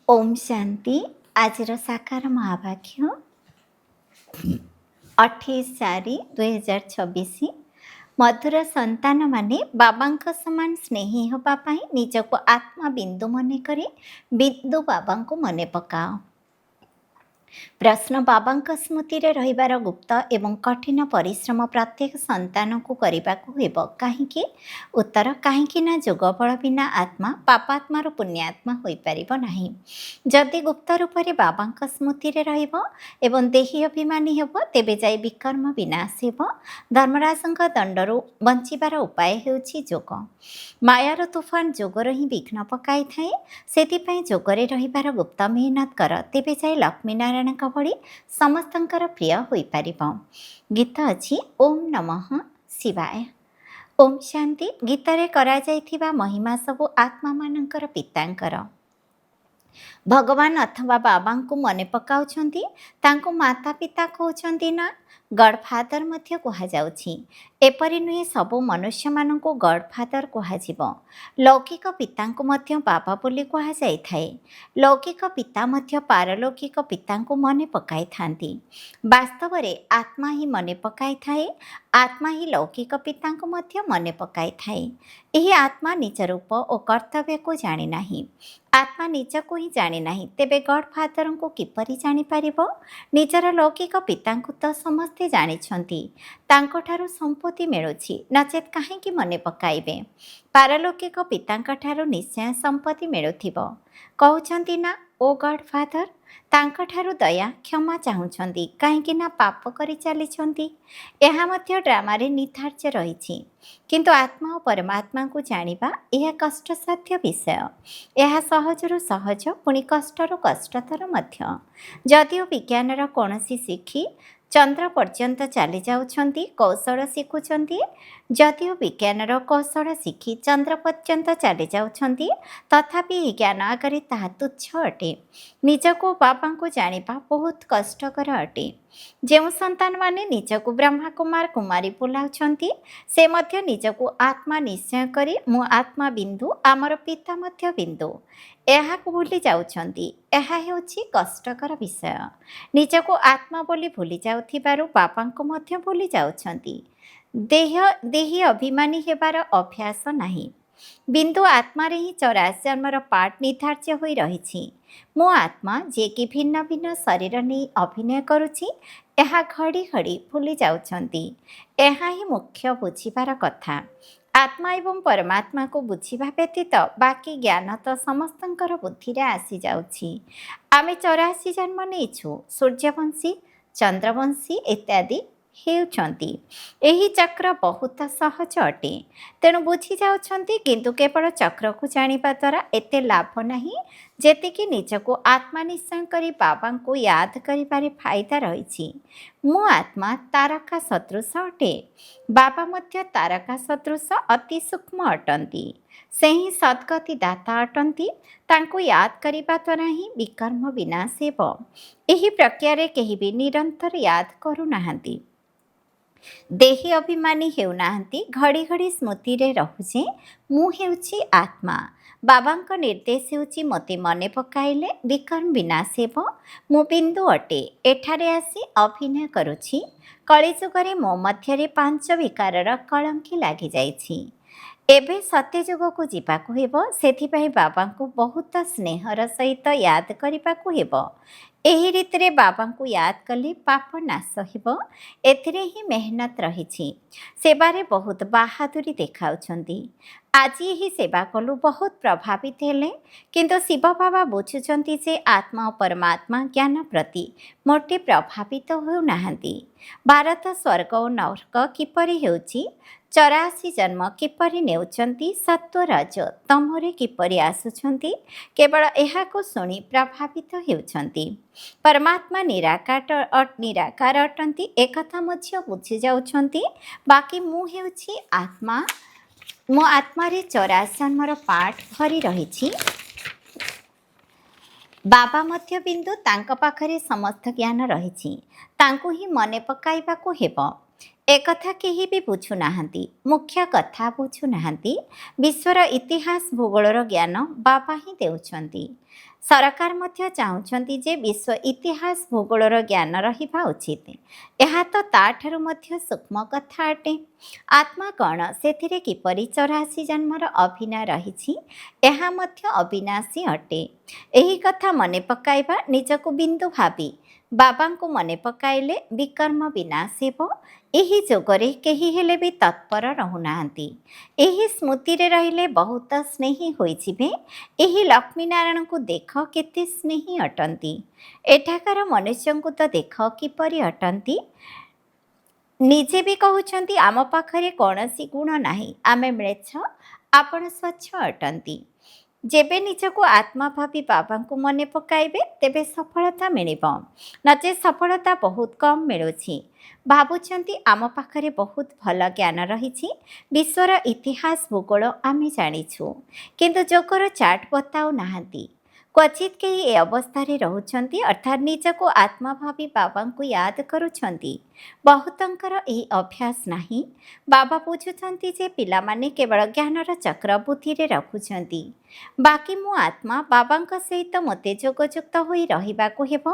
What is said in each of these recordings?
ओम शांति। आज साकार महावाक्य 28/4/2026। मधुर संतान माने बाबा समान स्नेही होगापाई निज को आत्मा बिंदु मन करे बिंदु बाबा को मन पकाओ। प्रश्न बाबा स्मृति रे रहिबार गुप्त एवं कठिन परिश्रम प्रत्येक संतान को करने को हेब कहीं। उत्तर कहीं ना जोगबल बिना आत्मा पापात्मार पुण्यात्मा हो पारिब नाही। जदि गुप्त रूप से बाबा स्मृति रे रहिब एवं देही अभिमानी हेब तेबे जाई विकर्म विनाश हेब। धर्मराज दंडरू बंचिबार उपाय हेउछि जोग। मायार तुफान जोगर ही विघ्न पकाई थाए। सेथिपाई जोगरे रहिबार गुप्त मेहनत कर तेबे जाई लक्ष्मी नारायण भली समस्तंकर प्रिय होई पारिब। गीत अछि ओम नमः शिवाय। ओम शांति। गीतरे करा जाइथिबा महिमा सबु आत्मा मानकर पितांकर। भगवान अथवा बाबा को मने पकाउछंती तांको माता पिता कहउछंती ना गॉडफादर मध्य कहा जाउछि। एपरि नुहे सबु मनुष्य माननको गॉडफादर कहा जिवो। लौकिक पिता को मध्य बाबा बोली कहा जाई थाए। लौकिक पिता मध्य पारलौकिक पिता को मने पकाई थांती। वास्तव रे आत्मा ही मने पकाई थाए। आत्मा ही लौकिक पिता को मध्य मने पकाई थाए। एही आत्मा निज रूप और कर्तव्य को जाने नाही। आत्मा निज को ही जाने नाही तेबे गॉडफादर को किपरि जानी पारिबो। निजर लौकिक पिता को तो समस्ते जानिछंती तांको ठारू संपत्ति मिलुछि नचेत काहेकि मने पकाइबे। पारलौकिक पिता ठारू निश्चय संपत्ति मिलुथिबो। कहउछंती ना ओ गॉडफादर तांको ठारू दया क्षमा चाहुछंती काहेकि ना पाप करि चालिछंती। एहा मध्य ड्रामा रे निधार्य रहिछि। किंतु आत्मा और परमात्मा को जानिबा यह कष्टसाध्य विषय। यह सहजरु सहज पुणी कष्टरु कष्टतर मध्य। जदिओ विज्ञानर कौनसी शिखी चंद्र पर्यंत चली जाउछंती कौशल शिखुछंती। जदिओ विज्ञानर कौशल शिखी चंद्र पर्यंत चली जाउछंती तथापि ज्ञान आगरे ताहा तुच्छ अटे। निजको बाबा को जानिबा बहुत कष्टकर अटे। जेउ संतान माने निजको ब्रह्मा कुमार कुमारी बोलाउछंती से मध्य निजको आत्मा निश्चय करी मु आत्मा बिंदु आमर पिता मध्य बिंदु ଏହା भूली जाउछंती। ଏହା ହେଉଛି कष्टकर विषय। निजको आत्मा बोली भूली जाउथिबारु बाबांको मध्य भूली जाउछंती। देही अभिमानी हेबार अभ्यास नाही। बिंदु आत्मा रे ही 84 जन्मर पाठ निर्धार्य होई रहिछि। मो आत्मा जे कि भिन्न भिन्न शरीर नहीं अभिनय करुछि ଏହା घड़ी घड़ी भूली जाउछंती। ଏହା ही मुख्य बुझिबार कथा। आत्मा एवं परमात्मा को बुझिबा व्यतीत बाकी ज्ञान तो समस्तंकर बुद्धि रे आसी जाउछि। आमे 84 जन्म नेछु। सूर्यवंशी चंद्रवंशी इत्यादि हेउछंती। एही चक्र बहुत सहज अटे। तेणु बुझी जाउछंती किंतु केवल चक्र को जानिबा द्वारा एते लाभ नहीं जेतिकी निजको आत्मा निश्चय करी बाबा को याद करिबारे फायदा रहिछि। मु आत्मा तारका सदृश अटे। बाबा मध्य तारका सदृश अति सूक्ष्म अटंती। से ही सद्गति दाता अटंती। तांको याद करिबा द्वारा ही विकर्म विनाश हेब। एही प्रक्रिया रे केही भी निरंतर याद करू नाहंती। देही अभिमानी हेउनाहंती घड़ी घड़ी स्मृति रे रहुछे मु हेउछि आत्मा। बाबांक निर्देश हेउछि मते मने पकाइले विकर्म विनाश हेब। मु बिंदु अटे। एठारे आसी अभिनय करुछि। कलिजुगरे मो मध्यरे 5 विकारर कलंकी लागि जाइछि। एबे सत्यजुग को जीवाकु हेब। सेथिपाई बाबा को बहुत स्नेहर सहित याद करिबाकु हेब। एही रीतिरे बाबा को याद कले पाप नाश हेब। एथिरे ही मेहनत रहिछि। सेबारे बहुत बहादुरी देखाउछंती। आज ही सेवा कलु बहुत प्रभावित हेले। किंतु शिव बाबा बुझुछंती जे आत्मा और परमात्मा ज्ञान प्रति मोटे प्रभावित हो नाहंती। भारत स्वर्ग और नरक किपरि हेउछि 84 जन्म किपरि नेउछंती सत्व रज तमरे किपरि आसुछंती केवल एहाको शुणी प्रभावित हेउछंती। परमात्मा निराकार अटंती एकथा मध्य बुझी जाउछंती। बाकी मु हेउछि आत्मा। मो आत्मा रे 84 जन्मर पाठ भरी रहिछि। बाबा मध्य बिंदु तांक पाखरे समस्त ज्ञान रहिछि। तांको ही मने पकाइबाकु हेब। एकथा केही भी बुझुनाहांती, मुख्य कथा बुझुनाहांती। विश्वर इतिहास भूगोलर ज्ञान बाबा ही देउछंती। सरकार मध्य चाहुछंती जे विश्व इतिहास भूगोलर ज्ञान रहिबा उचित। ଏହା ତ ତାଠାରୁ ମଧ୍ୟ ସୂକ୍ଷ୍ମ କଥା ଅଟେ। ଆତ୍ମା କ'ଣ, ସେଥିରେ କିପରି 84 ଜନ୍ମର ଅଭିନୟ ରହିଛି, ଏହା ମଧ୍ୟ ଅବିନାଶୀ ଅଟେ। ଏହି କଥା ମନେ ପକାଇବା, ନିଜକୁ ବିନ୍ଦୁ ଭାବି ବାବାଙ୍କୁ ମନେ ପକାଇଲେ ବିକର୍ମ ବିନାଶ ହେବ। ଏହି ଯୋଗରେ କେହି ହେଲେ ବି ତତ୍ପର ରହୁନାହାନ୍ତି। ଏହି ସ୍ମୃତିରେ ରହିଲେ ବହୁତ ସ୍ନେହୀ ହୋଇଯିବେ। ଏହି ଲକ୍ଷ୍ମୀନାରାୟଣଙ୍କୁ ଦେଖ କେତେ ସ୍ନେହୀ ଅଟନ୍ତି। ଏଠାକାର ମନୁଷ୍ୟଙ୍କୁ ତ ଦେଖ କିପରି ଅଟନ୍ତି। ନିଜେ ବି କହୁଛନ୍ତି ଆମ ପାଖରେ କୌଣସି ଗୁଣ ନାହିଁ, ଆମେ ମ୍ଲେଚ୍ଛ, ଆପଣ ସ୍ୱଚ୍ଛ ଅଟନ୍ତି। ଯେବେ ନିଜକୁ ଆତ୍ମା ଭାବି ବାବାଙ୍କୁ ମନେ ପକାଇବେ ତେବେ ସଫଳତା ମିଳିବ। ନଚେତ୍ ସଫଳତା ବହୁତ କମ୍ ମିଳୁଛି। ଭାବୁଛନ୍ତି ଆମ ପାଖରେ ବହୁତ ଭଲ ଜ୍ଞାନ ରହିଛି, ବିଶ୍ୱର ଇତିହାସ ଭୂଗୋଳ ଆମେ ଜାଣିଛୁ, କିନ୍ତୁ ଯୋଗର ଚାର୍ଟ ବତାଉ ନାହାନ୍ତି। କ୍ୱଚିତ୍ କେହି ଏ ଅବସ୍ଥାରେ ରହୁଛନ୍ତି, ଅର୍ଥାତ୍ ନିଜକୁ ଆତ୍ମା ଭାବି ବାବାଙ୍କୁ ୟାଦ କରୁଛନ୍ତି। ବହୁତଙ୍କର ଏହି ଅଭ୍ୟାସ ନାହିଁ। ବାବା ବୁଝୁଛନ୍ତି ଯେ ପିଲାମାନେ କେବଳ ଜ୍ଞାନର ଚକ୍ର ବୁଦ୍ଧିରେ ରଖୁଛନ୍ତି। ବାକି ମୁଁ ଆତ୍ମା, ବାବାଙ୍କ ସହିତ ମୋତେ ଯୋଗଯୁକ୍ତ ହୋଇ ରହିବାକୁ ହେବ।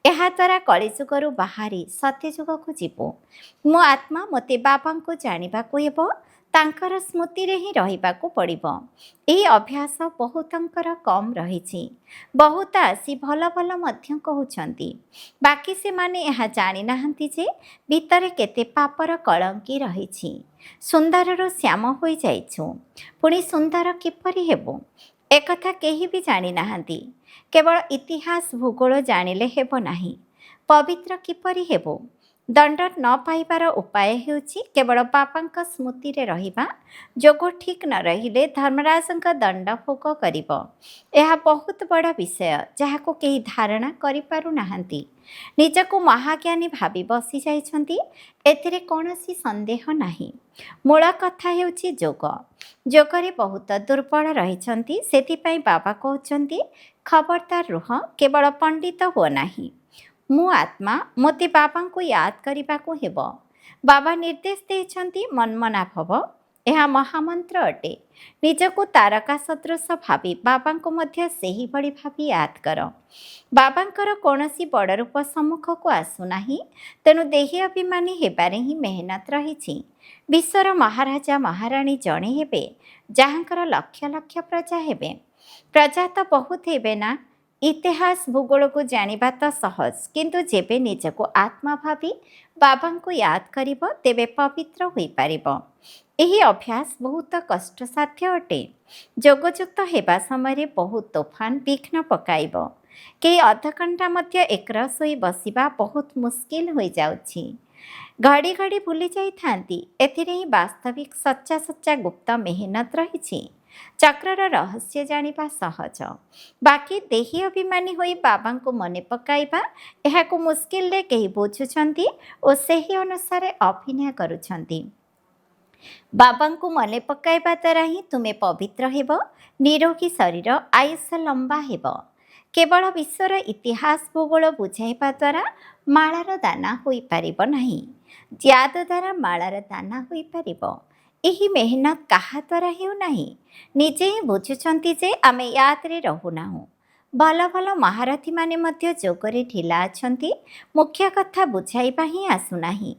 ଏହାଦ୍ୱାରା କଳିଯୁଗରୁ ବାହାରି ସତ୍ୟଯୁଗକୁ ଯିବୁ। ମୁଁ ଆତ୍ମା, ମୋତେ ବାବାଙ୍କୁ ଜାଣିବାକୁ ହେବ। ତାଙ୍କର ସ୍ମୃତିରେ ହିଁ ରହିବାକୁ ପଡ଼ିବ। ଏହି ଅଭ୍ୟାସ ବହୁତଙ୍କର କମ୍ ରହିଛି। ବହୁତ ଆସି ଭଲ ଭଲ ମଧ୍ୟ କହୁଛନ୍ତି, ବାକି ସେମାନେ ଏହା ଜାଣିନାହାନ୍ତି ଯେ ଭିତରେ କେତେ ପାପର କଳଙ୍କି ରହିଛି। ସୁନ୍ଦରରୁ ଶ୍ୟାମ ହୋଇଯାଇଛୁ, ପୁଣି ସୁନ୍ଦର କିପରି ହେବୁ, ଏକଥା କେହି ବି ଜାଣିନାହାନ୍ତି। କେବଳ ଇତିହାସ ଭୂଗୋଳ ଜାଣିଲେ ହେବ ନାହିଁ। ପବିତ୍ର କିପରି ହେବୁ? ଦଣ୍ଡ ନ ପାଇବାର ଉପାୟ ହେଉଛି କେବଳ ବାବାଙ୍କ ସ୍ମୃତିରେ ରହିବା। ଯୋଗ ଠିକ୍ ନ ରହିଲେ ଧର୍ମରାଜଙ୍କ ଦଣ୍ଡ ଭୋଗ କରିବ। ଏହା ବହୁତ ବଡ଼ ବିଷୟ, ଯାହାକୁ କେହି ଧାରଣା କରିପାରୁନାହାନ୍ତି। ନିଜକୁ ମହାଜ୍ଞାନୀ ଭାବି ବସିଯାଇଛନ୍ତି, ଏଥିରେ କୌଣସି ସନ୍ଦେହ ନାହିଁ। ମୂଳ କଥା ହେଉଛି ଯୋଗ। ଯୋଗରେ ବହୁତ ଦୁର୍ବଳ ରହିଛନ୍ତି। ସେଥିପାଇଁ ବାବା କହୁଛନ୍ତି, ଖବରଦାର ରୁହ, କେବଳ ପଣ୍ଡିତ ହୁଅ ନାହିଁ। ମୁଁ ଆତ୍ମା, ମୋତେ ବାବାଙ୍କୁ ୟାଦ କରିବାକୁ ହେବ। ବାବା ନିର୍ଦ୍ଦେଶ ଦେଇଛନ୍ତି ମନ୍ମନା ଭବ। ଏହା ମହାମନ୍ତ୍ର ଅଟେ। ନିଜକୁ ତାରକା ସଦୃଶ ଭାବି ବାବାଙ୍କୁ ମଧ୍ୟ ସେହିଭଳି ଭାବି ୟାଦ କର। ବାବାଙ୍କର କୌଣସି ବଡ଼ ରୂପ ସମ୍ମୁଖକୁ ଆସୁନାହିଁ, ତେଣୁ ଦେହୀ ଅଭିମାନୀ ହେବାରେ ହିଁ ମେହନତ ରହିଛି। ବିଶ୍ୱର ମହାରାଜା ମହାରାଣୀ ଜଣେ ହେବେ, ଯାହାଙ୍କର ଲକ୍ଷ ଲକ୍ଷ ପ୍ରଜା ହେବେ। ପ୍ରଜା ତ ବହୁତ ହେବେ ନା। ଇତିହାସ ଭୂଗୋଳକୁ ଜାଣିବା ତ ସହଜ, କିନ୍ତୁ ଯେବେ ନିଜକୁ ଆତ୍ମା ଭାବି ବାବାଙ୍କୁ ୟାଦ କରିବ ତେବେ ପବିତ୍ର ହୋଇପାରିବ। ଏହି ଅଭ୍ୟାସ ବହୁତ କଷ୍ଟସାଧ୍ୟ ଅଟେ। ଯୋଗଯୁକ୍ତ ହେବା ସମୟରେ ବହୁତ ତୋଫାନ ବିଘ୍ନ ପକାଇବ। କେହି ଅଧଘଣ୍ଟା ମଧ୍ୟ ଏକରସ ହୋଇ ବସିବା ବହୁତ ମୁସ୍କିଲ ହୋଇଯାଉଛି। ଘଡ଼ି ଘଡ଼ି ଭୁଲି ଯାଇଥାନ୍ତି। ଏଥିରେ ହିଁ ବାସ୍ତବିକ ସଚ୍ଚା ସଚ୍ଚା ଗୁପ୍ତ ମେହନତ ରହିଛି। ଚକ୍ରର ରହସ୍ୟ ଜାଣିବା ସହଜ, ବାକି ଦେହୀ ଅଭିମାନୀ ହୋଇ ବାବାଙ୍କୁ ମନେ ପକାଇବା, ଏହାକୁ ମୁସ୍କିଲରେ କେହି ବୁଝୁଛନ୍ତି ଓ ସେହି ଅନୁସାରେ ଅଭିନୟ କରୁଛନ୍ତି। ବାବାଙ୍କୁ ମନେ ପକାଇବା ଦ୍ୱାରା ହିଁ ତୁମେ ପବିତ୍ର ହେବ, ନିରୋଗୀ ଶରୀର, ଆୟୁଷ ଲମ୍ବା ହେବ। କେବଳ ବିଶ୍ୱର ଇତିହାସ ଭୂଗୋଳ ବୁଝାଇବା ଦ୍ୱାରା ମାଳାର ଦାନା ହୋଇପାରିବ ନାହିଁ। ୟାଦ ଦ୍ୱାରା ମାଳାର ଦାନା ହୋଇପାରିବ। ଏହି ମେହନତ କାହା ଦ୍ୱାରା ହେଉନାହିଁ। ନିଜେ ହିଁ ବୁଝୁଛନ୍ତି ଯେ ଆମେ ୟାଦରେ ରହୁନାହୁଁ। ଭଲ ଭଲ ମହାରଥୀମାନେ ମଧ୍ୟ ଯୋଗରେ ଢିଲା ଅଛନ୍ତି। ମୁଖ୍ୟ କଥା ବୁଝାଇବା ହିଁ ଆସୁନାହିଁ।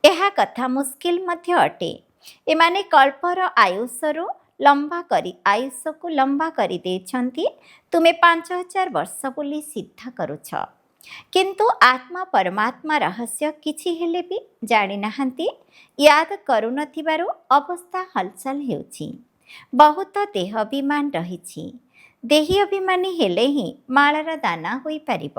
ଏହା କଥା ମୁସ୍କିଲ ମଧ୍ୟ ଅଟେ। ଏମାନେ କଳ୍ପର ଆୟୁଷକୁ ଲମ୍ବା କରିଦେଇଛନ୍ତି। ତୁମେ 5000 ବର୍ଷ ବୋଲି ସିଦ୍ଧ କରୁଛ, କିନ୍ତୁ ଆତ୍ମା ପରମାତ୍ମା ରହସ୍ୟ କିଛି ହେଲେ ବି ଜାଣିନାହାନ୍ତି। ୟାଦ କରୁନଥିବାରୁ ଅବସ୍ଥା ହଲଚଲ ହେଉଛି। ବହୁତ ଦେହ ଅଭିମାନ ରହିଛି। ଦେହୀ ଅଭିମାନୀ ହେଲେ ହିଁ ମାଳାର ଦାନା ହୋଇପାରିବ।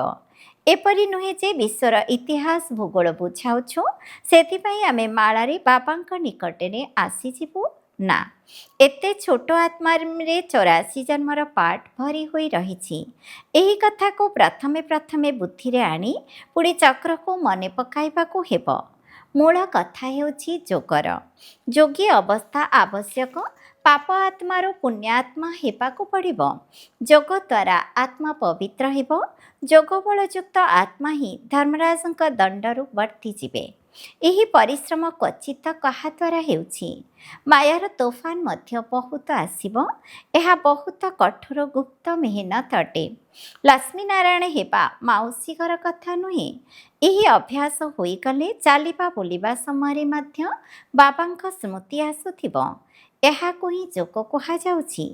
ଏପରି ନୁହେଁ ଯେ ବିଶ୍ୱର ଇତିହାସ ଭୂଗୋଳ ବୁଝାଉଛୁ, ସେଥିପାଇଁ ଆମେ ମାଳାରେ ବାବାଙ୍କ ନିକଟରେ ଆସିଯିବୁ। ନା, ଏତେ ଛୋଟ ଆତ୍ମାରେ 84 ଜନ୍ମର ପାଠ ଭରି ହୋଇ ରହିଛି। ଏହି କଥାକୁ ପ୍ରଥମେ ପ୍ରଥମେ ବୁଦ୍ଧିରେ ଆଣି ପୁଣି ଚକ୍ରକୁ ମନେ ପକାଇବାକୁ ହେବ। ମୂଳ କଥା ହେଉଛି ଯୋଗର। ଯୋଗୀ ଅବସ୍ଥା ଆବଶ୍ୟକ। ପାପ ଆତ୍ମାରୁ ପୁଣ୍ୟ ଆତ୍ମା ହେବାକୁ ପଡ଼ିବ। ଯୋଗ ଦ୍ୱାରା ଆତ୍ମା ପବିତ୍ର ହେବ। ଯୋଗ ବଳଯୁକ୍ତ ଆତ୍ମା ହିଁ ଧର୍ମରାଜଙ୍କ ଦଣ୍ଡରୁ ବର୍ତ୍ତିଯିବେ। ଏହି ପରିଶ୍ରମ କ୍ୱଚିତ କାହା ଦ୍ୱାରା ହେଉଛି? ମାୟାର ତୋଫାନ ମଧ୍ୟ ବହୁତ ଆସିବ। ଏହା ବହୁତ କଠୋର ଗୁପ୍ତ ମେହନତ ଅଟେ। ଲକ୍ଷ୍ମୀନାରାୟଣ ହେବା ମାଉସୀ ଘର କଥା ନୁହେଁ। ଏହି ଅଭ୍ୟାସ ହୋଇଗଲେ ଚାଲିବା ବୁଲିବା ସମୟରେ ମଧ୍ୟ ବାବାଙ୍କ ସ୍ମୃତି ଆସୁଥିବ। ଏହାକୁ ହିଁ ଯୋଗ କୁହାଯାଉଛି।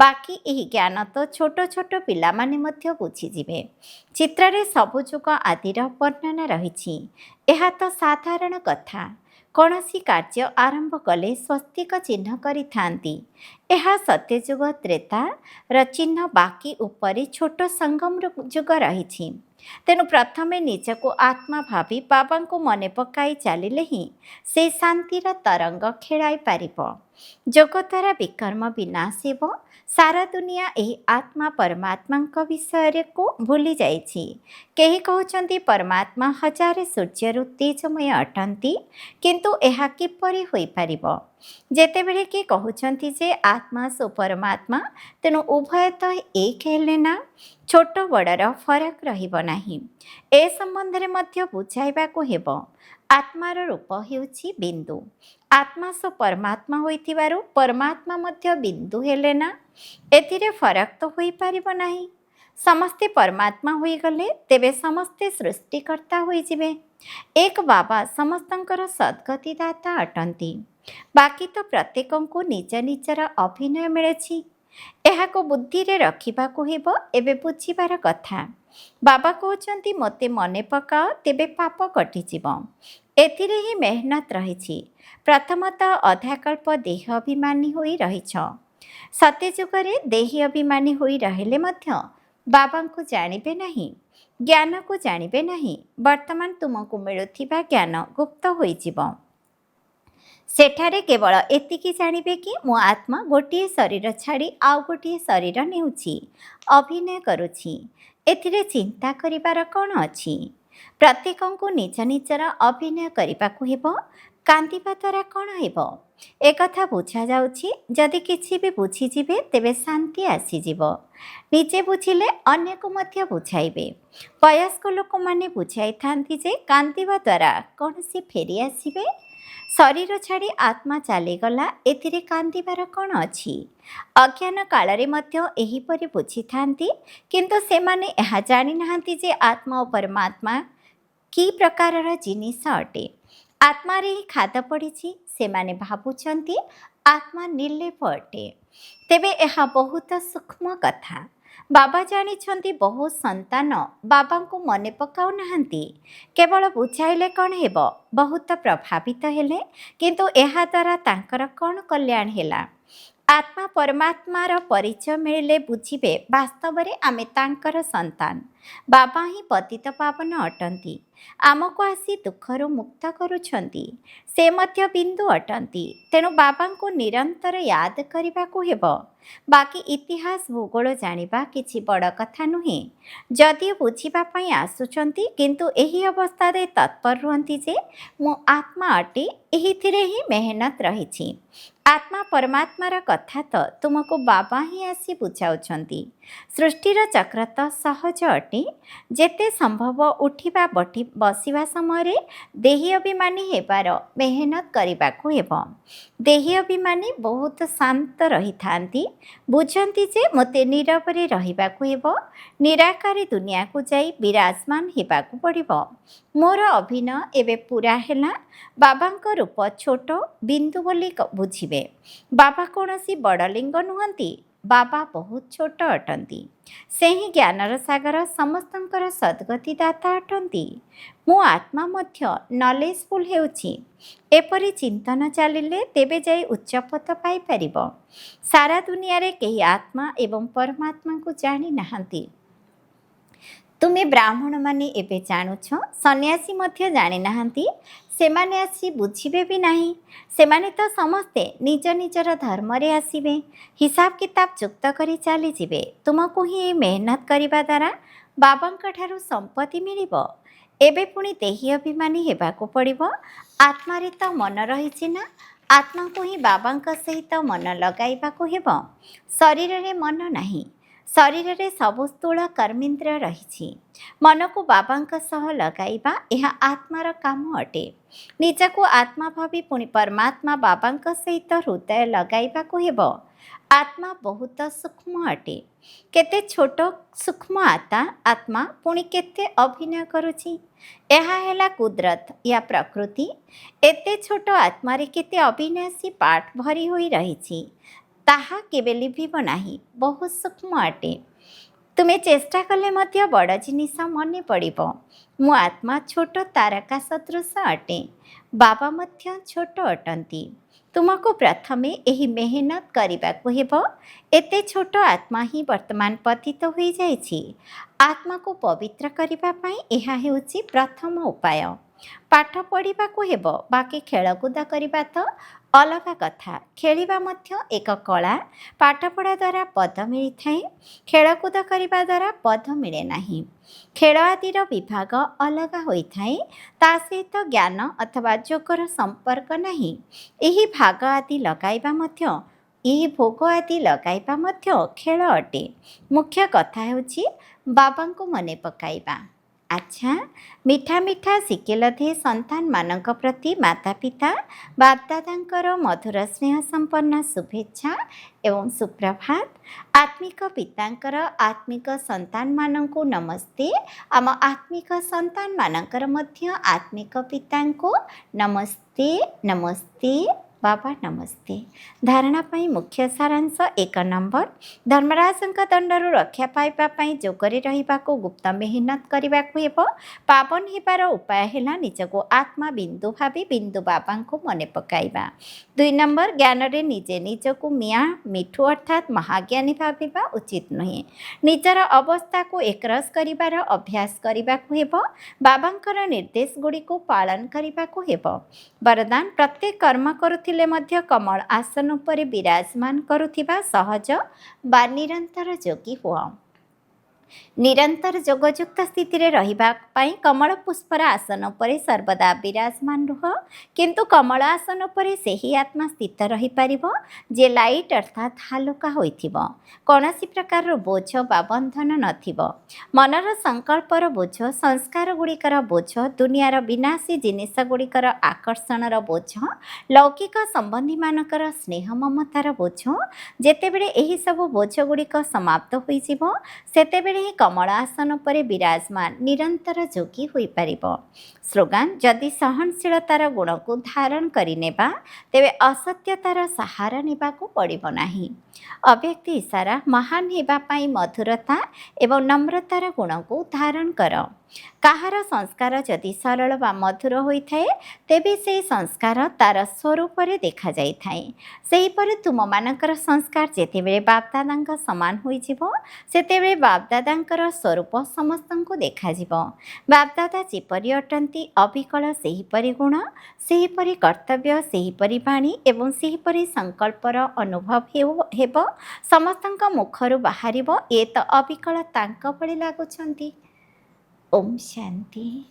ବାକି ଏହି ଜ୍ଞାନ ତ ଛୋଟ ଛୋଟ ପିଲାମାନେ ମଧ୍ୟ ବୁଝିଯିବେ। ଚିତ୍ରରେ ସବୁ ଯୁଗ ଆଦିର ବର୍ଣ୍ଣନା ରହିଛି। ଏହା ତ ସାଧାରଣ କଥା। କୌଣସି କାର୍ଯ୍ୟ ଆରମ୍ଭ କଲେ ସ୍ୱସ୍ତିକ ଚିହ୍ନ କରିଥାନ୍ତି। ଏହା ସତ୍ୟଯୁଗ ତ୍ରେତାର ଚିହ୍ନ। ବାକି ଉପରେ ଛୋଟ ସଙ୍ଗମ ଯୁଗ ରହିଛି। ତେଣୁ ପ୍ରଥମେ ନିଜକୁ ଆତ୍ମା ଭାବି ବାବାଙ୍କୁ ମନେ ପକାଇ ଚାଲିଲେ ହିଁ ସେ ଶାନ୍ତିର ତରଙ୍ଗ ଖେଳାଇ ପାରିବ। ଯୋଗ ଦ୍ୱାରା ବିକର୍ମ ବିନାଶ ହେବ। ସାରା ଦୁନିଆ ଏହି ଆତ୍ମା ପରମାତ୍ମାଙ୍କ ବିଷୟକୁ ଭୁଲି ଯାଇଛି। କେହି କହୁଛନ୍ତି ପରମାତ୍ମା ହଜାରେ ସୂର୍ଯ୍ୟରୁ ତେଜମୟ ଅଟନ୍ତି, କିନ୍ତୁ ଏହା କିପରି ହୋଇପାରିବ? ଯେତେବେଳେ କି କହୁଛନ୍ତି ଯେ ଆତ୍ମା ସୋ ପରମାତ୍ମା, ତେଣୁ ଉଭୟ ତ ଏକ ହେଲେ ନା? ଛୋଟ ବଡ଼ର ଫରକ ରହିବ ନାହିଁ। ଏ ସମ୍ବନ୍ଧରେ ମଧ୍ୟ ବୁଝାଇବାକୁ ହେବ। ଆତ୍ମାର ରୂପ ହେଉଛି ବିନ୍ଦୁ। ଆତ୍ମା ସୋ ପରମାତ୍ମା ହୋଇଥିବାରୁ ପରମାତ୍ମା ମଧ୍ୟ ବିନ୍ଦୁ ହେଲେ ନା? ଏଥିରେ ଫରକ ତ ହୋଇପାରିବ ନାହିଁ। ସମସ୍ତେ ପରମାତ୍ମା ହୋଇଗଲେ ତେବେ ସମସ୍ତେ ସୃଷ୍ଟିକର୍ତ୍ତା ହୋଇଯିବେ। ଏକ ବାବା ସମସ୍ତଙ୍କର ସଦ୍ଗତିଦାତା ଅଟନ୍ତି। ବାକି ତ ପ୍ରତ୍ୟେକଙ୍କୁ ନିଜ ନିଜର ଅଭିନୟ ମିଳିଛି। ଏହାକୁ ବୁଦ୍ଧିରେ ରଖିବାକୁ ହେବ। ଏବେ ବୁଝିବାର କଥା। ବାବା କହୁଛନ୍ତି ମୋତେ ମନେ ପକାଅ, ତେବେ ପାପ କଟିଯିବ। ଏଥିରେ ହିଁ ମେହନତ ରହିଛି। ପ୍ରଥମତଃ ଅଧାକଳ୍ପ ଦେହ ଅଭିମାନୀ ହୋଇ ରହିଛ। ସତ୍ୟଯୁଗରେ ଦେହୀ ଅଭିମାନୀ ହୋଇ ରହିଲେ ମଧ୍ୟ ବାବାଙ୍କୁ ଜାଣିବେ ନାହିଁ, ଜ୍ଞାନକୁ ଜାଣିବେ ନାହିଁ। ବର୍ତ୍ତମାନ ତୁମକୁ ମିଳୁଥିବା ଜ୍ଞାନ ଗୁପ୍ତ ହୋଇଯିବ। ସେଠାରେ କେବଳ ଏତିକି ଜାଣିବେ କି ମୁଁ ଆତ୍ମା ଗୋଟିଏ ଶରୀର ଛାଡ଼ି ଆଉ ଗୋଟିଏ ଶରୀର ନେଉଛି, ଅଭିନୟ କରୁଛି। ଏଥିରେ ଚିନ୍ତା କରିବାର କ'ଣ ଅଛି? ପ୍ରତ୍ୟେକଙ୍କୁ ନିଜ ନିଜର ଅଭିନୟ କରିବାକୁ ହେବ। କାନ୍ଦିବା ଦ୍ୱାରା କ'ଣ ହେବ? ଏକଥା ବୁଝାଯାଉଛି। ଯଦି କିଛି ବି ବୁଝିଯିବେ ତେବେ ଶାନ୍ତି ଆସିଯିବ। ନିଜେ ବୁଝିଲେ ଅନ୍ୟକୁ ମଧ୍ୟ ବୁଝାଇବେ। ବୟସ୍କ ଲୋକମାନେ ବୁଝାଇଥାନ୍ତି ଯେ କାନ୍ଦିବା ଦ୍ୱାରା କୌଣସି ଫେରି ଆସିବେ। ଶରୀର ଛାଡ଼ି ଆତ୍ମା ଚାଲିଗଲା, ଏଥିରେ କାନ୍ଦିବାର କ'ଣ ଅଛି? ଅଜ୍ଞାନ କାଳରେ ମଧ୍ୟ ଏହିପରି ବୁଝିଥାନ୍ତି, କିନ୍ତୁ ସେମାନେ ଏହା ଜାଣିନାହାନ୍ତି ଯେ ଆତ୍ମା ଓ ପରମାତ୍ମା କି ପ୍ରକାରର ଜିନିଷ ଅଟେ। ଆତ୍ମାରେ ହିଁ ଖାଦ ପଡ଼ିଛି। ସେମାନେ ଭାବୁଛନ୍ତି ଆତ୍ମା ନିର୍ଲେପ ଅଟେ। ତେବେ ଏହା ବହୁତ ସୂକ୍ଷ୍ମ କଥା। ବାବା ଜାଣିଛନ୍ତି ବହୁ ସନ୍ତାନ ବାବାଙ୍କୁ ମନେ ପକାଉନାହାନ୍ତି। କେବଳ ବୁଝାଇଲେ କ'ଣ ହେବ? ବହୁତ ପ୍ରଭାବିତ ହେଲେ, କିନ୍ତୁ ଏହାଦ୍ୱାରା ତାଙ୍କର କ'ଣ କଲ୍ୟାଣ ହେଲା? ଆତ୍ମା ପରମାତ୍ମାର ପରିଚୟ ମିଳିଲେ ବୁଝିବେ ବାସ୍ତବରେ ଆମେ ତାଙ୍କର ସନ୍ତାନ। ବାବା ହିଁ ପତିତ ପାବନ ଅଟନ୍ତି। ଆମକୁ ଆସି ଦୁଃଖରୁ ମୁକ୍ତ କରୁଛନ୍ତି। ସେ ମଧ୍ୟ ବିନ୍ଦୁ ଅଟନ୍ତି। ତେଣୁ ବାବାଙ୍କୁ ନିରନ୍ତର ୟାଦ କରିବାକୁ ହେବ। ବାକି ଇତିହାସ ଭୂଗୋଳ ଜାଣିବା କିଛି ବଡ଼ କଥା ନୁହେଁ। ଯଦିଓ ବୁଝିବା ପାଇଁ ଆସୁଛନ୍ତି, କିନ୍ତୁ ଏହି ଅବସ୍ଥାରେ ତତ୍ପର ରୁହନ୍ତି ଯେ ମୁଁ ଆତ୍ମା ଅଟେ। ଏହିଥିରେ ହିଁ ମେହନତ ରହିଛି। ଆତ୍ମା ପରମାତ୍ମାର କଥା ତ ତୁମକୁ ବାବା ହିଁ ଆସି ବୁଝାଉଛନ୍ତି। ସୃଷ୍ଟିର ଚକ୍ର ତ ସହଜ ଅଟେ। ଯେତେ ସମ୍ଭବ ଉଠିବା ବସିବା ସମୟରେ ଦେହୀ ଅଭିମାନୀ ହେବାର ମେହନତ କରିବାକୁ ହେବ। ଦେହୀ ଅଭିମାନୀ ବହୁତ ଶାନ୍ତ ରହିଥାନ୍ତି। ବୁଝନ୍ତି ଯେ ମୋତେ ନୀରବରେ ରହିବାକୁ ହେବ। ନିରାକାରୀ ଦୁନିଆକୁ ଯାଇ ବିରାଜମାନ ହେବାକୁ ପଡ଼ିବ। ମୋର ଅଭିନୟ ଏବେ ପୂରା ହେଲା। ବାବାଙ୍କ ରୂପ ଛୋଟ ବିନ୍ଦୁ ବୋଲି ବୁଝିବେ। ବାବା କୌଣସି ବଡ଼ ଲିଙ୍ଗ ନୁହନ୍ତି। ବାବା ବହୁତ ଛୋଟ ଅଟନ୍ତି। ସେ ହିଁ ଜ୍ଞାନର ସାଗର, ସମସ୍ତଙ୍କର ସଦ୍ଗତିଦାତା ଅଟନ୍ତି। ମୁଁ ଆତ୍ମା ମଧ୍ୟ ନଲେଜଫୁଲ୍ ହେଉଛି। ଏପରି ଚିନ୍ତନ ଚାଲିଲେ ତେବେ ଯାଇ ଉଚ୍ଚପଦ ପାଇପାରିବ। ସାରା ଦୁନିଆରେ କେହି ଆତ୍ମା ଏବଂ ପରମାତ୍ମାଙ୍କୁ ଜାଣିନାହାନ୍ତି। ତୁମେ ବ୍ରାହ୍ମଣମାନେ ଏବେ ଜାଣୁଛ, ସନ୍ନ୍ୟାସୀ ମଧ୍ୟ ଜାଣିନାହାନ୍ତି। ସେମାନେ ଆସି ବୁଝିବେ ବି ନାହିଁ। ସେମାନେ ତ ସମସ୍ତେ ନିଜ ନିଜର ଧର୍ମରେ ଆସିବେ। ହିସାବ କିତାବ ଯୁକ୍ତ କରି ଚାଲିଯିବେ। ତୁମକୁ ହିଁ ଏହି ମେହନତ କରିବା ଦ୍ୱାରା ବାବାଙ୍କ ଠାରୁ ସମ୍ପତ୍ତି ମିଳିବ। ଏବେ ପୁଣି ଦେହୀ ଅଭିମାନୀ ହେବାକୁ ପଡ଼ିବ। ଆତ୍ମାରେ ତ ମନ ରହିଛି ନା? आत्मा को ही बाबा सहित मन लगाइबाकु हेब। शरीर रे मन नहीं। शरीर रे सबु स्थूल कर्मेन्द्रिय रही। मन को बाबा सह लगाइबा यह आत्मार काम अटे। निजकु आत्मा भावी पुणी परमात्मा बाबा सहित हृदय लगाइबाकु हेब। आत्मा बहुत सूक्ष्म अटे। केते छोट सूक्ष्म आत्मा पुणी केते अभिनय करुछि। ଏହା ହେଲା କୁଦରତ या ପ୍ରକୃତି। ଏତେ ଛୋଟ ଆତ୍ମାରେ କେତେ ଅବିନାଶୀ ପାର୍ଟ ଭରି ହୋଇ ରହିଛି, ତାହା କେବେ ଲିଭିବ ନାହିଁ। ବହୁତ ସୂକ୍ଷ୍ମ ଅଟେ। ତୁମେ ଚେଷ୍ଟା କଲେ ମଧ୍ୟ ବଡ଼ ଜିନିଷ ମନେ ପଡ଼ିବ। ମୁଁ ଆତ୍ମା ଛୋଟ ତାରକା ସଦୃଶ ଅଟେ। ବାବା ମଧ୍ୟ ଛୋଟ ଅଟନ୍ତି। ତୁମକୁ ପ୍ରଥମେ ଏହି ମେହନତ କରିବାକୁ ହେବ। ଏତେ ଛୋଟ ଆତ୍ମା ହିଁ ବର୍ତ୍ତମାନ ପତିତ ହୋଇଯାଇଛି। ଆତ୍ମାକୁ ପବିତ୍ର କରିବା ପାଇଁ ଏହା ହେଉଛି ପ୍ରଥମ ଉପାୟ। ପାଠ ପଢ଼ିବାକୁ ହେବ, ବାକି ଖେଳକୁଦ କରିବା ତ ଅଲଗା କଥା। ଖେଳିବା ମଧ୍ୟ ଏକ କଳା। ପାଠପଢ଼ା ଦ୍ୱାରା ପଦ ମିଳିଥାଏ, ଖେଳକୁଦ କରିବା ଦ୍ୱାରା ପଦ ମିଳେ ନାହିଁ। ଖେଳ ଆଦିର ବିଭାଗ ଅଲଗା ହୋଇଥାଏ, ତା ସହିତ ଜ୍ଞାନ ଅଥବା ଯୋଗର ସମ୍ପର୍କ ନାହିଁ। ଏହି ଭାଗ ଆଦି ଲଗାଇବା ମଧ୍ୟ, ଏହି ଭୋଗ ଆଦି ଲଗାଇବା ମଧ୍ୟ ଖେଳ ଅଟେ। ମୁଖ୍ୟ କଥା ହେଉଛି ବାବାଙ୍କୁ ମନେ ପକାଇବା। ଆଚ୍ଛା, ମିଠା ମିଠା ଶିକେଲଧେ ସନ୍ତାନମାନଙ୍କ ପ୍ରତି ମାତା ପିତା ବାପଦାଦାଙ୍କର ମଧୁର ସ୍ନେହ ସମ୍ପନ୍ନ ଶୁଭେଚ୍ଛା ଏବଂ ସୁପ୍ରଭାତ। ଆତ୍ମିକ ପିତାଙ୍କର ଆତ୍ମିକ ସନ୍ତାନମାନଙ୍କୁ ନମସ୍ତେ। ଆମ ଆତ୍ମିକ ସନ୍ତାନମାନଙ୍କର ମଧ୍ୟ ଆତ୍ମିକ ପିତାଙ୍କୁ ନମସ୍ତେ। ନମସ୍ତେ ବାବା, ନମସ୍ତେ। ଧାରଣା ପାଇଁ ମୁଖ୍ୟ ସାରାଂଶ 1 ନମ୍ବର, ଧର୍ମରାଜଙ୍କ ଦଣ୍ଡରୁ ରକ୍ଷା ପାଇବା ପାଇଁ ଯୋଗରେ ରହିବାକୁ ଗୁପ୍ତ ମେହନତ କରିବାକୁ ହେବ। ପାବନ ହେବାର ଉପାୟ ହେଲା ନିଜକୁ ଆତ୍ମା ବିନ୍ଦୁ ଭାବି ବିନ୍ଦୁ ବାବାଙ୍କୁ ମନେ ପକାଇବା। 2 ନମ୍ବର, ଜ୍ଞାନରେ ନିଜେ ନିଜକୁ ମିଆଁ ମିଠୁ ଅର୍ଥାତ୍ ମହାଜ୍ଞାନୀ ଭାବିବା ଉଚିତ ନୁହେଁ। ନିଜର ଅବସ୍ଥାକୁ ଏକରସ କରିବାର ଅଭ୍ୟାସ କରିବାକୁ ହେବ। ବାବାଙ୍କର ନିର୍ଦ୍ଦେଶ ଗୁଡ଼ିକୁ ପାଳନ କରିବାକୁ ହେବ। ବରଦାନ, ପ୍ରତ୍ୟେକ କର୍ମ କରୁଥିଲେ ମଧ୍ୟ କମଳ ଆସନ ଉପରେ ବିରାଜମାନ କରୁଥିବା ସହଜ ବା ନିରନ୍ତର ଯୋଗୀ ହୁଅ। ନିରନ୍ତର ଯୋଗଯୁକ୍ତ ସ୍ଥିତିରେ ରହିବା ପାଇଁ କମଳ ପୁଷ୍ପର ଆସନ ଉପରେ ସର୍ବଦା ବିରାଜମାନ ରୁହ। କିନ୍ତୁ କମଳ ଆସନ ଉପରେ ସେହି ଆତ୍ମା ସ୍ଥିତ ରହିପାରିବ ଯେ ଲାଇଟ୍ ଅର୍ଥାତ୍ ହାଲୁକା ହୋଇଥିବ। କୌଣସି ପ୍ରକାରର ବୋଝ ବା ବନ୍ଧନ ନଥିବ। ମନର ସଂକଳ୍ପର ବୋଝ, ସଂସ୍କାର ଗୁଡ଼ିକର ବୋଝ, ଦୁନିଆର ବିନାଶୀ ଜିନିଷ ଗୁଡ଼ିକର ଆକର୍ଷଣର ବୋଝ, ଲୌକିକ ସମ୍ବନ୍ଧୀମାନଙ୍କର ସ୍ନେହ ମମତାର ବୋଝ। ଯେତେବେଳେ ଏହିସବୁ ବୋଝ ଗୁଡ଼ିକ ସମାପ୍ତ ହୋଇଯିବ, ସେତେବେଳେ ହିଁ କମଳ ଆସନ ଉପରେ ବିରାଜମାନ ନିରନ୍ତର ଯୋଗୀ ହୋଇପାରିବ। ସ୍ଲୋଗାନ, ଯଦି ସହନଶୀଳତାର ଗୁଣକୁ ଧାରଣ କରିନେବା, ତେବେ ଅସତ୍ୟତାର ସାହାରା ନେବାକୁ ପଡ଼ିବ ନାହିଁ। ଅବ୍ୟକ୍ତ ଇଶାରା, ମହାନ ହେବା ପାଇଁ ମଧୁରତା ଏବଂ ନମ୍ରତାର ଗୁଣକୁ ଧାରଣ କର। କାହାର ସଂସ୍କାର ଯଦି ସରଳ ବା ମଧୁର ହୋଇଥାଏ, ତେବେ ସେହି ସଂସ୍କାର ତାର ସ୍ୱରୂପରେ ଦେଖାଯାଇଥାଏ। ସେହିପରି ତୁମମାନଙ୍କର ସଂସ୍କାର ଯେତେବେଳେ ବାପଦାଦାଙ୍କ ସମାନ ହୋଇଯିବ, ସେତେବେଳେ ବାପଦାଦାଙ୍କର ସ୍ୱରୂପ ସମସ୍ତଙ୍କୁ ଦେଖାଯିବ। ବାପଦାଦା ଯେପରି ଅଟନ୍ତି, ଅବିକଳ ସେହିପରି ଗୁଣ, ସେହିପରି କର୍ତ୍ତବ୍ୟ, ସେହିପରି ବାଣୀ ଏବଂ ସେହିପରି ସଂକଳ୍ପର ଅନୁଭବ ହେବ। ସମସ୍ତଙ୍କ ମୁଖରୁ ବାହାରିବ, ଏ ତ ଅବିକଳ ତାଙ୍କ ଭଳି ଲାଗୁଛନ୍ତି। ଓମ୍ ଶାନ୍ତି।